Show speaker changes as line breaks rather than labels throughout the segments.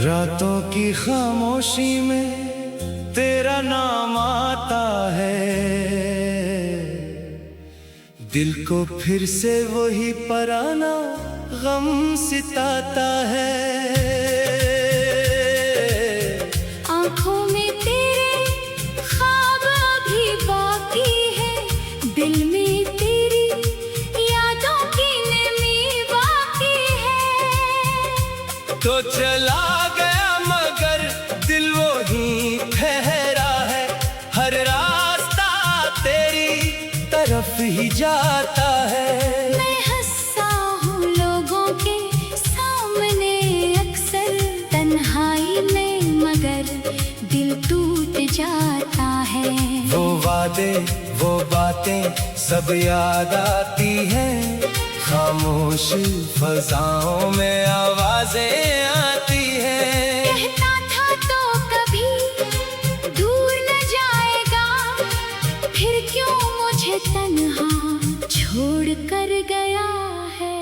रातों की खामोशी में तेरा नाम आता है, दिल को फिर से वही पुराना गम सताता है।
आँखों में तेरे ख्वाब अभी बाकी है, दिल में तेरी यादों की नमी बाकी है।
तो चला गया मगर दिल वो ही ठहरा है, हर रास्ता तेरी तरफ ही जाता है।
मैं हंसा हूँ लोगों के सामने अक्सर तन्हाई में, मगर दिल टूट जाता है।
वो वादे वो बातें सब याद आती हैं, खामोश फजाओं में आवाजें आती हैं।
कहता था तो कभी दूर न जाएगा, फिर क्यों मुझे तन्हा छोड़ कर गया है।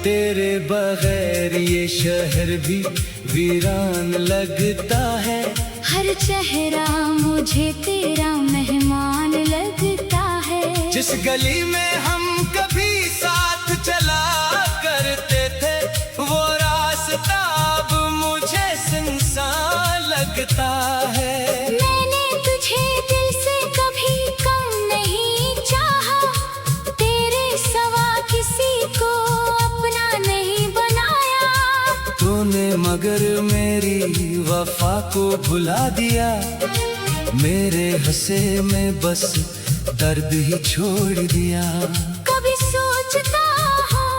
तेरे बगैर ये शहर भी वीरान लगता है,
हर चेहरा मुझे तेरा मेहमान लगता है।
जिस गली में हम कभी साथ चला करते थे, वो रास्ता अब मुझे सुनसान लगता है।
मैंने तुझे दिल से कभी कम नहीं चाहा, तेरे सिवा किसी को अपना नहीं बनाया।
तूने मगर मेरी वफा को भुला दिया, मेरे हंसे में बस दर्द ही छोड़ दिया।
कभी सोचता हूँ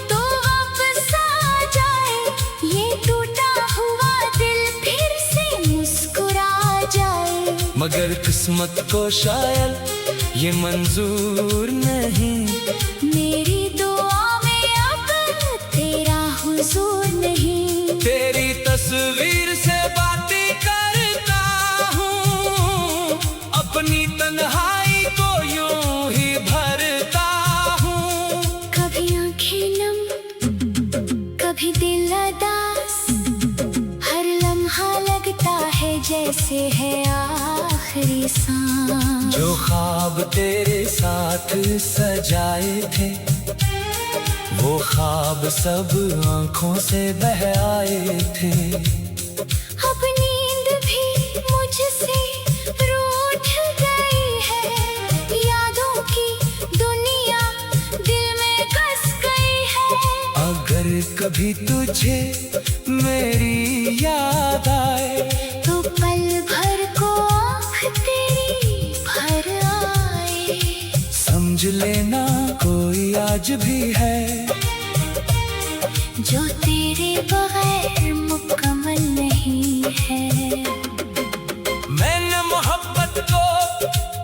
तो वापस आ जाए, ये टूटा हुआ दिल फिर से मुस्कुरा जाए।
मगर किस्मत को शायद ये मंजूर नहीं,
मेरी दुआ में अब तेरा हुजूर नहीं।
तेरी तस्वीर से बातें करता हूँ, अपनी तन्हाई को यूं ही भरता हूँ।
कभी आंखें नम कभी दिल उदास, हर लम्हा लगता है जैसे है आखिरी सांस।
जो ख्वाब तेरे साथ सजाए थे, वो ख्वाब सब आंखों से बह आए थे।
अब नींद भी मुझसे रूठ गई है, यादों की दुनिया दिल में बस गई है।
अगर कभी तुझे मेरी याद आए,
तो पल भर को आँख तेरी भर आए।
समझ लेना कोई आज भी है,
जो तेरे बगैर मुकम्मल नहीं है।
मैंने मोहब्बत को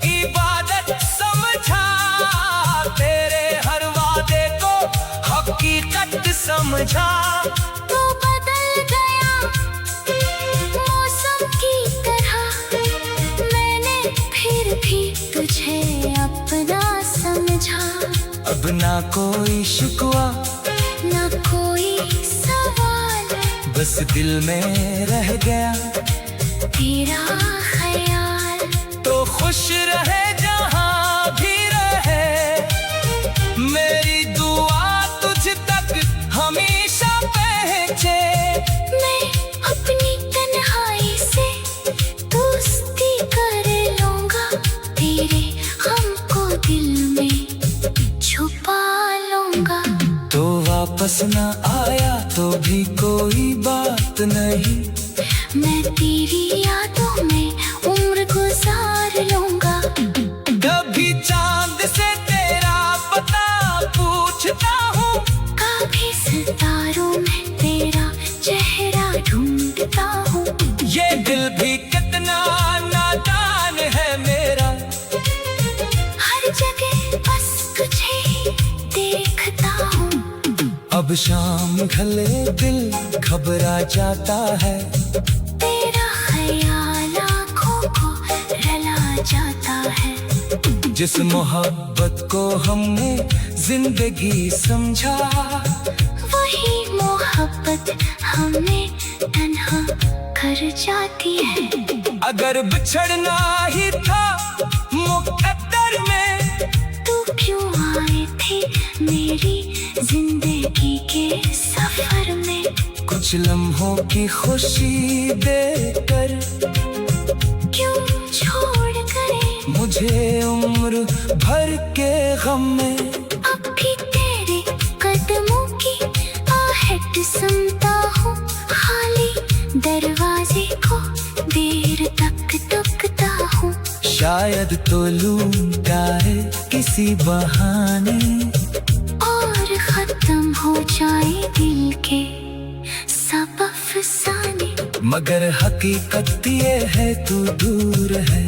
इबादत समझा, तेरे हर वादे को हकीकत समझा।
तू बदल गया मौसम की तरह, मैंने फिर भी तुझे अपना समझा।
अब ना कोई शिकवा
ना कोई सवाल,
बस दिल में रह गया
तेरा ख्याल।
तो खुश रहे जहां भी रहे, मेरी दुआ तुझ तक हमेशा पहुंचे।
मैं अपनी तन्हाई से दोस्ती कर लूंगा, तेरे गम को दिल में छुपा लूंगा।
तो वापस न आया तो भी कोई बात नहीं,
मैं तेरी यादों में उम्र गुजार लूंगा।
कभी चांद से तेरा पता पूछता हूँ,
कभी सितारों में तेरा चेहरा ढूंढता हूँ।
ये दिल भी कितना नादान है मेरा, जब शाम ढले दिल घबरा जाता है,
तेरा ख्याल आँखों को रुला जाता है।
जिस मोहब्बत को हमने जिंदगी समझा,
वही मोहब्बत हमें तन्हा कर जाती है।
अगर बिछड़ना ही था मुकद्दर में,
तू क्यों आए थे मेरी जिंदगी के सफर में।
कुछ लम्हों की खुशी देकर
क्यों छोड़ गए
मुझे उम्र भर के गम में।
अब भी तेरे कदमों की आहट सुनता हूँ, खाली दरवाजे को देर तक टकता हूँ।
शायद तो लूटा है किसी बहाने,
और खत्म हो जाए दिल के सब अफसाने।
मगर हकीकत ये है तू दूर है,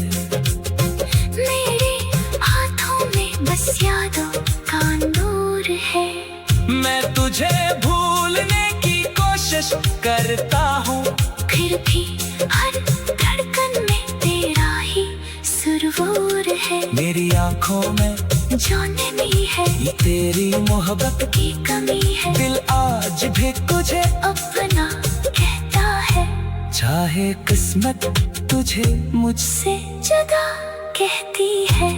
मेरे हाथों में बस यादों का नूर है।
मैं तुझे भूलने की कोशिश करता हूँ,
फिर भी हर धड़कन में तेरा ही सुरूर है।
मेरी आंखों में
जो नमी है
ये तेरी मोहब्बत
की कमी है।
दिल आज भी तुझे
अपना कहता है,
चाहे किस्मत तुझे मुझसे
से जुदा कहती है।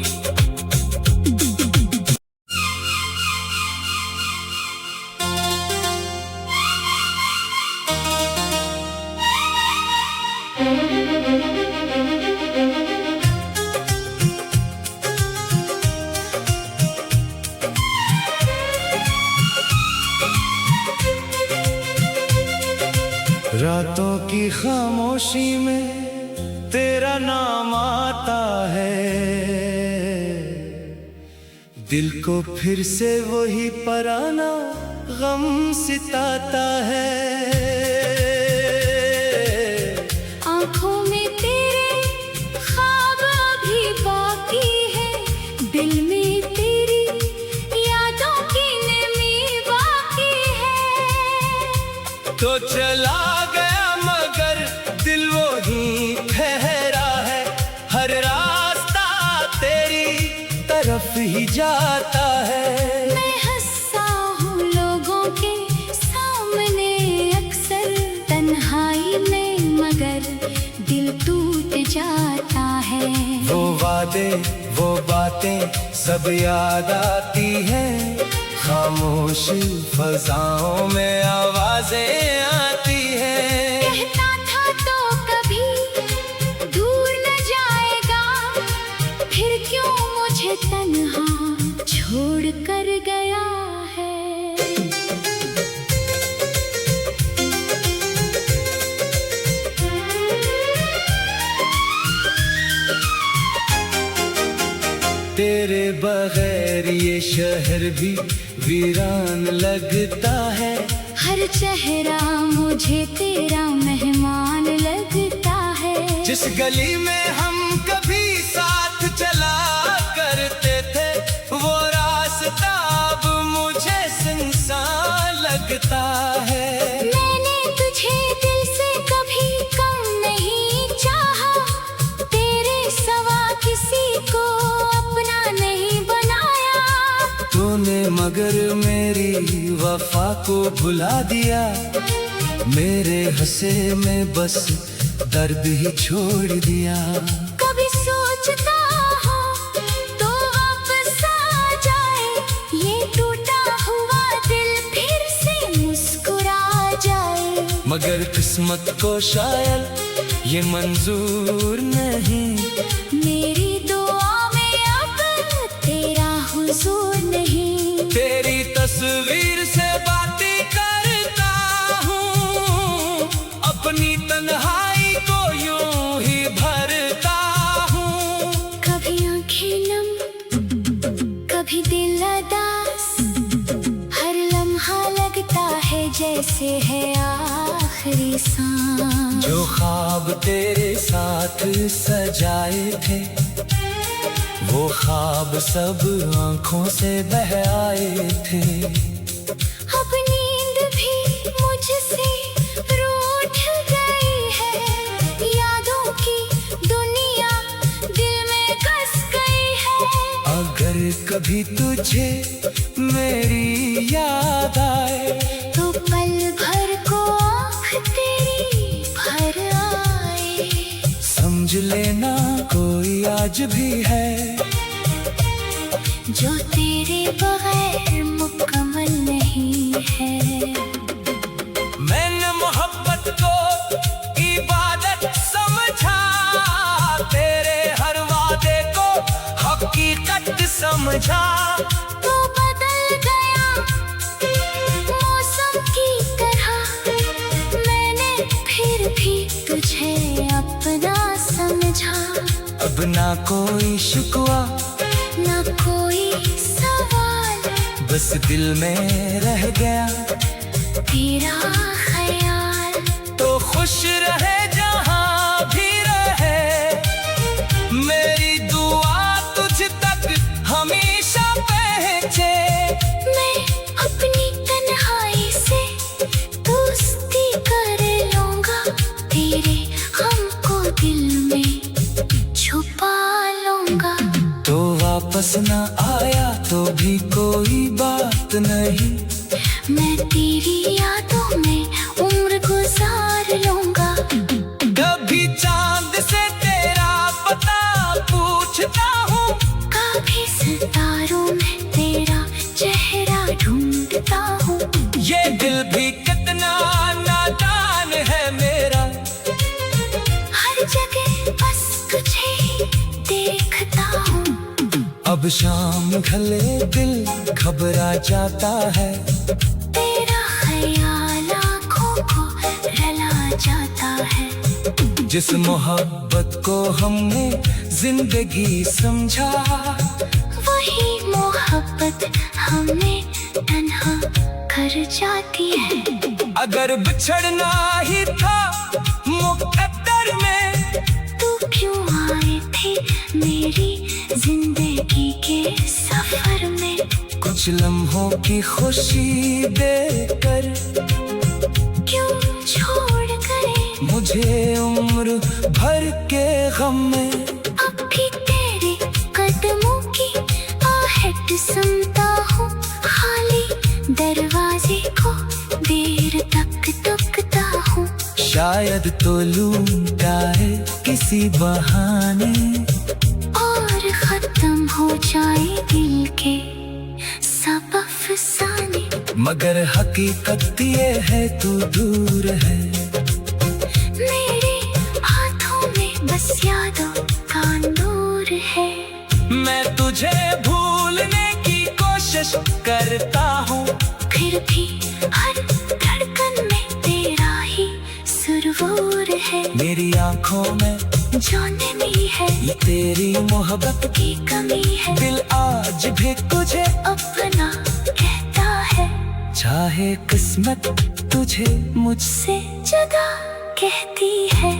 रातों की खामोशी में तेरा नाम आता है, दिल को फिर से वही पराना गम सिताता है।
आँखों में तेरे ख्वाब अभी बाकी है, दिल में तेरी यादों की नमी बाकी है।
तो चला गया मगर दिल वो ही ठहरा है, हर रास्ता तेरी तरफ ही जाता है।
मैं हंसा हूँ लोगों के सामने अक्सर तन्हाई में, मगर दिल टूट जाता है।
वो वादे वो बातें सब याद आती हैं, खामोश फजाओं में आवाजें आती हैं।
कहता था तो कभी दूर न जाएगा, फिर क्यों मुझे तन्हा छोड़ कर गया है।
तेरे बगैर ये शहर भी वीरान लगता है,
हर चेहरा मुझे तेरा मेहमान लगता है।
जिस गली में हम कभी साथ चला करते थे, वो रास्ता अब मुझे सुनसान लगता है।
मैंने तुझे दिल से कभी कम नहीं चाहा, तेरे सवा किसी को अपना नहीं बनाया।
तूने मगर मेरी वफा को भुला दिया, मेरे हंसे में बस दर्द ही छोड़ दिया।
कभी सोचता हूँ तो वापस आ जाए, ये टूटा हुआ दिल फिर से मुस्कुरा जाए।
मगर किस्मत को शायद ये मंजूर नहीं,
मेरी दुआ में अब तेरा हुजूर नहीं।
तेरी तस्वीर से बातें करता हूँ, अपनी तन्हाई को यूं ही भरता हूँ।
कभी आंखें नम कभी दिल उदास, हर लम्हा लगता है जैसे है आखिरी सांस।
जो ख्वाब तेरे साथ सजाए थे, वो ख्वाब सब आंखों से बह आए थे।
अब नींद
भी तुझे मेरी याद आए
तो पल भर को आँख तेरी भर आए।
समझ लेना कोई आज भी है
जो तेरे बगैर मुकम्मल नहीं है।
मैंने मोहब्बत को इबादत समझा, तेरे हर वादे को हकीकत समझा।
तू बदल गया मौसम की तरह, मैंने फिर भी तुझे अपना समझा।
अब ना कोई शिकवा
ना कोई सवाल,
बस दिल में रह गया
तेरा ख्याल।
तो खुश रहे जहाँ भी रहे, मेरी दुआ तुझ तक हमेशा पहुँचे।
मैं अपनी तन्हाई से दोस्ती कर लूंगा, तेरे गम को दिल में छुपा लूंगा।
तो वापस न आया तो भी कोई बात नहीं,
मैं तेरी यादों में उम्र गुजार लूंगा।
कभी चांद से तेरा पता पूछता हूँ,
कभी सितारों में तेरा चेहरा ढूंढता हूँ।
ये दिल भी कितना नादान है मेरा,
हर जगह बस तुझे ही देखता हूँ।
अब शाम ढले दिल घबरा जाता है,
तेरा ख्याल आँखों को रुला जाता है।
जिस मोहब्बत को हमने जिंदगी समझा,
वही मोहब्बत हमें तन्हा कर जाती है।
अगर बिछड़ना ही था मुकद्दर में,
तू क्यों आए थे मेरी जिंदगी के सफर में।
कुछ लम्हों की खुशी देकर
क्यों छोड़ गए
मुझे उम्र भर के गम में।
अब भी तेरे कदमों की आहट सुनता हूँ, खाली दरवाजे को देर तक टुकता हूँ।
शायद तो लूटा है किसी बहाने,
और खत्म हो जाए दिल के सब अफसाने।
मगर हकीकत ये है तू दूर है,
मेरे हाथों में बस यादों का नूर है।
मैं तुझे भूलने की कोशिश करता हूँ,
फिर भी हर धड़कन में तेरा ही सुरूर है।
मेरी आंखों में
जो नमी है
ये तेरी मोहब्बत
की कमी है।
दिल आज भी तुझे
अपना कहता है,
चाहे किस्मत तुझे मुझसे
से जुदा कहती है।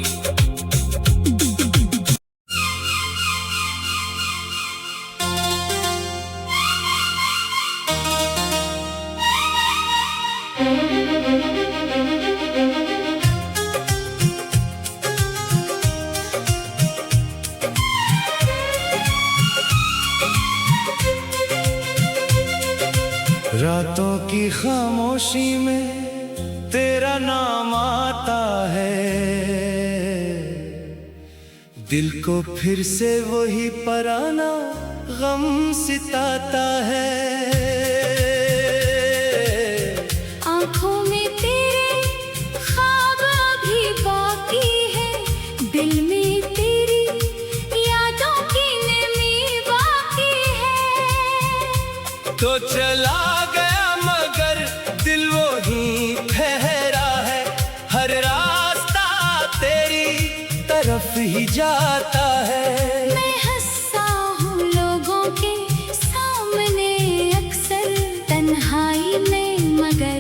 रातों की खामोशी में तेरा नाम आता है, दिल को फिर से वही पराना गम सिताता है।
आँखों में तेरे ख्वाब अभी बाकी है, दिल में तेरी यादों की नमी बाकी है।
तो चला गया मगर दिल वो ही ठहरा है, हर रास्ता तेरी तरफ ही जाता है।
मैं हंसा हूँ लोगों के सामने अक्सर तन्हाई में, मगर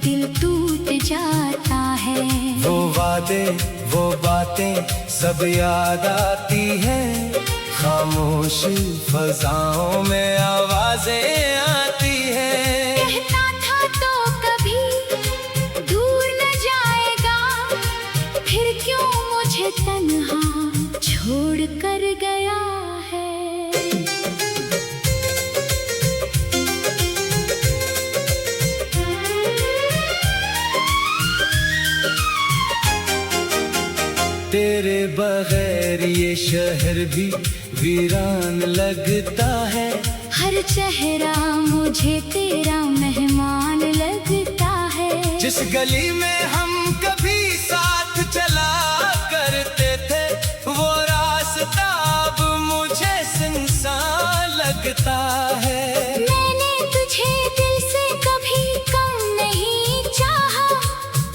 दिल टूट जाता है।
वो वादे वो बातें सब याद आती हैं, खामोश फजाओं में आवाजें आती हैं।
कहता था तो कभी दूर न जाएगा, फिर क्यों मुझे तन्हा छोड़ कर गया है।
तेरे बगैर ये शहर भी वीरान लगता है।
हर चेहरा मुझे तेरा मेहमान लगता है।
जिस गली में हम कभी साथ चला करते थे, वो रास्ता अब मुझे सुनसान लगता है।
मैंने तुझे दिल से कभी कम नहीं चाहा,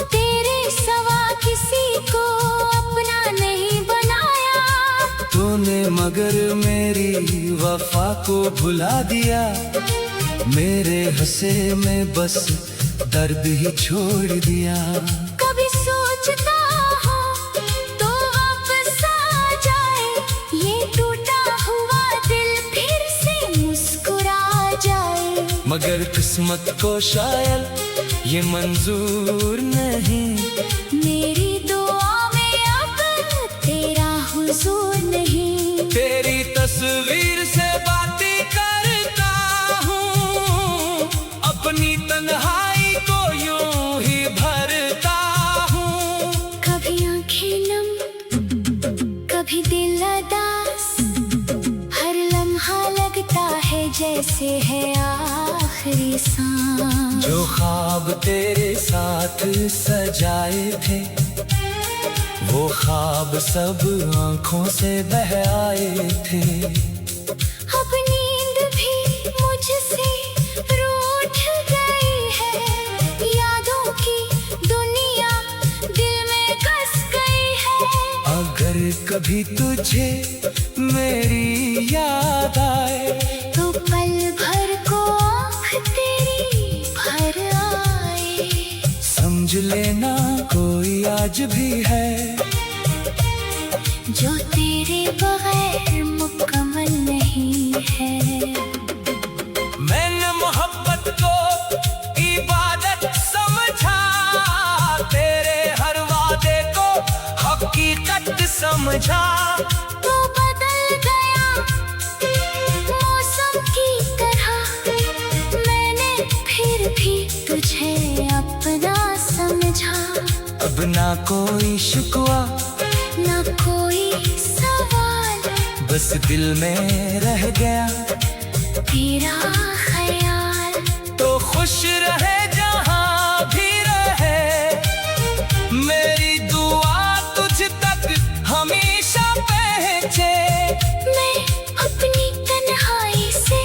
तेरे सवा किसी को अपना नहीं बनाया।
तूने मगर मेरी वफा को भुला दिया, मेरे हंसे में बस दर्द ही छोड़ दिया।
कभी सोचता हूँ तो वापस आ जाए, ये टूटा हुआ दिल फिर से मुस्कुरा जाए।
मगर किस्मत को शायद ये मंजूर नहीं,
मेरी दुआ में अब तेरा हुजूर नहीं।
तेरी तस्वीर से बातें करता हूँ, अपनी तन्हाई को यूं ही भरता हूँ।
कभी आंखें नम, कभी दिल उदास, हर लम्हा लगता है जैसे है आखिरी सांस।
जो ख्वाब तेरे साथ सजाए थे, वो ख्वाब सब आंखों से बह आए थे।
अब नींद भी मुझसे रूठ गई है, यादों की दुनिया दिल में बस गई है।
अगर कभी तुझे मेरी याद आए,
तो पल भर को आँख तेरी भर आए।
समझ लेना कोई आज भी है,
जो तेरे बगैर मुकम्मल नहीं है।
मैंने मोहब्बत को इबादत समझा, तेरे हर वादे को हकीकत समझा।
तू बदल गया मौसम की तरह, मैंने फिर भी तुझे अपना समझा।
अब ना कोई शिकवा,
ना कोई सवाल,
बस दिल में रह गया
तेरा ख्याल।
तो खुश रहे जहाँ भी रहे, मेरी दुआ तुझ तक हमेशा पहुँचे।
मैं अपनी तन्हाई से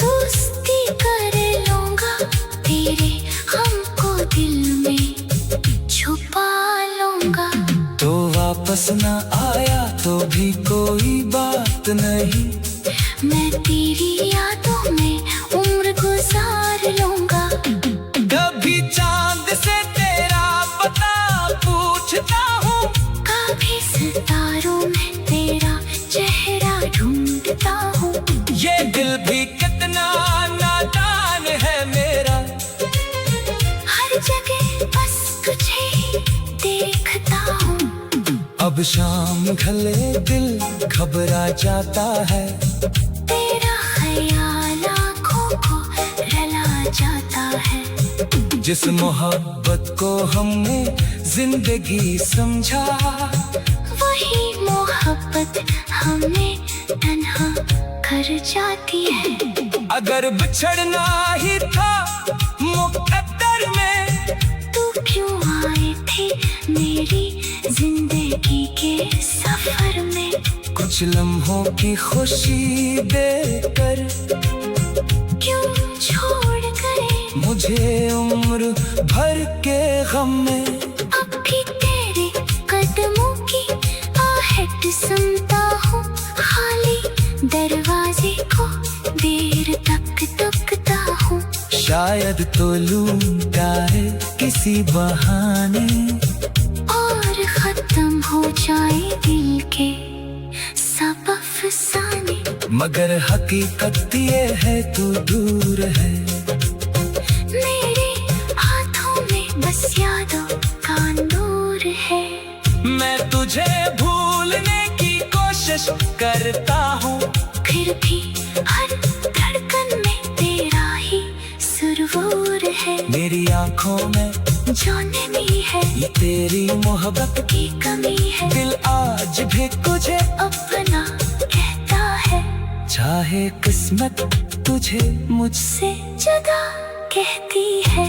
दोस्ती कर लूंगा, तेरे हमको दिल में छुपा लूंगा।
तो वापस न आया तो भी कोई बात नहीं,
मैं तेरी यादों में उम्र गुजार लूंगा।
कभी चांद से तेरा पता पूछता हूँ,
कभी सितारों में तेरा चेहरा ढूंढता हूँ।
ये दिल भी कितना नादान है मेरा,
हर जगह बस तुझे देखता हूँ।
अब शाम ढले दिल घबरा जाता है,
तेरा ख्याल आँखों को रुला जाता है।
जिस मोहब्बत को हमने जिंदगी समझा,
वही मोहब्बत हमें तन्हा कर जाती है।
अगर बिछड़ना ही था मुकद्दर में,
तू क्यों आए थे मेरी जिंदगी के सफर में।
कुछ लम्हों की खुशी देकर
क्यों छोड़ गए
मुझे उम्र भर के गम में।
अब भी तेरे कदमों की आहट सुनता हूँ, खाली दरवाजे को देर तक तकता हूँ।
शायद तो लूटा है किसी बहाने,
और खत्म हो जाए दिल के सब अफसाने।
मगर हकीकत ये है तू दूर है,
मेरे हाथों में बस यादों का नूर है।
मैं तुझे भूलने की कोशिश करता हूँ,
फिर भी हर धड़कन में तेरा ही सुरूर है।
मेरी आंखों में
जो नमी है,
ये तेरी मोहब्बत
की कमी है।
दिल आज भी तुझे
अपना कहता है,
चाहे किस्मत तुझे मुझसे
से जुदा कहती है।